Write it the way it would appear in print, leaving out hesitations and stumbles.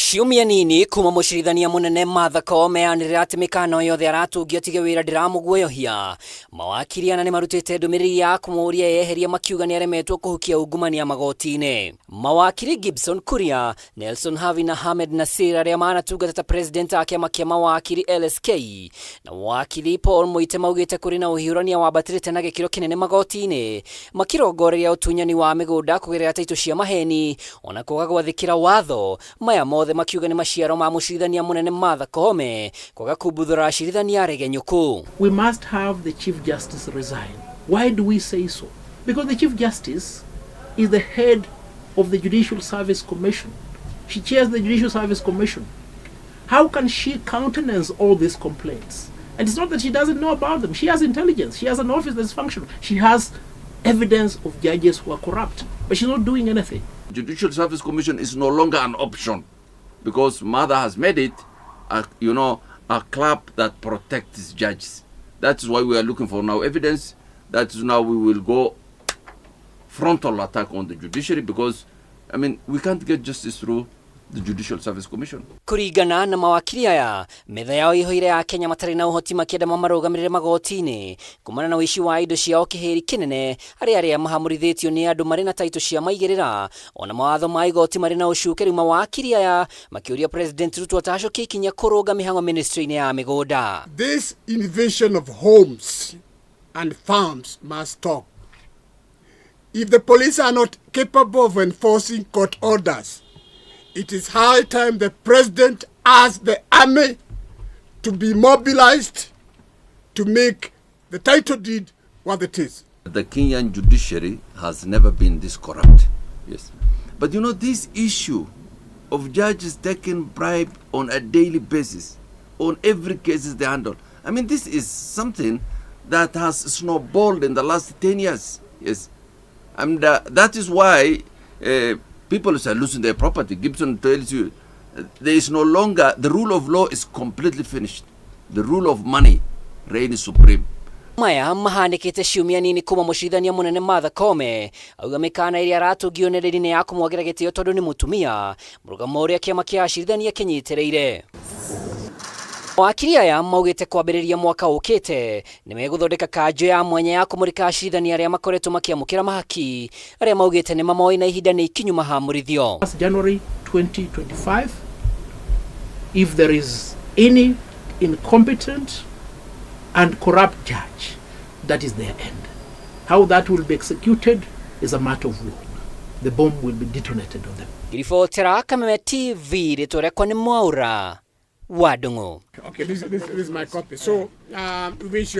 Ciumia nini kuma mucirithania munene Martha Koome anĩrĩra atĩ mĩkana yothe aratũngio atige wĩra ndĩramũguoyohia. Mawakiri ana nĩ marutĩte ndũmĩrĩri ya kũmũria eyeherie makiuga nĩ aremetwo kũhukia ungumania magoti-inĩ. Mawakiri Gibson Kuria, Nelson Havi na Ahmed Nasir arĩa manatungata ta president a kĩama kĩa mawakiri LSK na wakiri Paul Mũite maugĩte kũrĩ na ũhiũrania wambatĩrĩte na gĩkĩro kĩnene magoti-inĩ makĩrongoreria ũtunyani wa mĩgũnda kũgerera taitũ cia maheni ona kwaga gwathĩkĩra watho. Maya mothe makiuga nĩ maciaro ma mucirithania munene Martha Koome kwaga kumbuthũra acirithania arege nyũkũ. We must have the Chief Justice resign. Why do we say so? Because the Chief Justice is the head of the Judicial Service Commission. She chairs the Judicial Service Commission. How can she countenance all these complaints? And it's not that she doesn't know about them. She has intelligence. She has an office that's functional. She has evidence of judges who are corrupt. But she's not doing anything. Judicial Service Commission is no longer an option because Martha has made it, a club that protects judges. That is why we are looking for now evidence. That is now we will go frontal attack on the judiciary because, we can't get justice through the Judicial Service Commission. Kuringana na mawakiri aya, metha yao ihoire ya Kenya matarĩ na ũhoti makĩenda mamarũgamĩrĩre magoti-inĩ kumana na ũici wa indo ciao kĩhĩri kĩnene arĩa mahamũrithĩtio nĩ andũ marĩ na taitũ cia maigĩrĩra ona mawatho ma igoti marĩ na ũcuke. Rĩu mawakiri aya makĩũria President Ruto atacokie ikinya kũrũnga mĩhang'o ministry-inĩ ya mĩgũnda. This invasion of homes and farms must stop. If the police are not capable of enforcing court orders, it is high time the president asked the army to be mobilized to make the title deed what it is. The Kenyan judiciary has never been this corrupt. Yes. But this issue of judges taking bribe on a daily basis, on every case they handle, this is something that has snowballed in the last 10 years. Yes. And that is why people are losing their property. Gibson tells you there is no longer, the rule of law is completely finished. The rule of money reigns supreme. Maya mahanĩkĩte ciumia nini kuma mucirithania munene Martha Koome auga mĩkana ĩrĩa aratũngio nĩ ya kũmwagĩra gĩtĩo tondũ nĩ mũtumia, mũrũgamo ũrĩa kĩama kĩa acirithania kĩnyitĩrĩire. Mawakiri aya maugĩte kwambĩrĩria mwaka ũkĩte nĩ megũthondeka kanjũ ya mwanya ya kũmũrĩka acirithania arĩa makoretwo makĩamũkĩra mahaki arĩa maugĩte nĩ mamoĩ na ihinda nĩ ikinyu mahamũrithio. January 2025, if there is any incompetent and corrupt judge, that is their end. How that will be executed is a matter of law. The bomb will be detonated on them. Iribotera Kameme TV rĩtũrekwa nĩ Mwaura wa Ndung'u. Okay, this is my copy. So we wish you a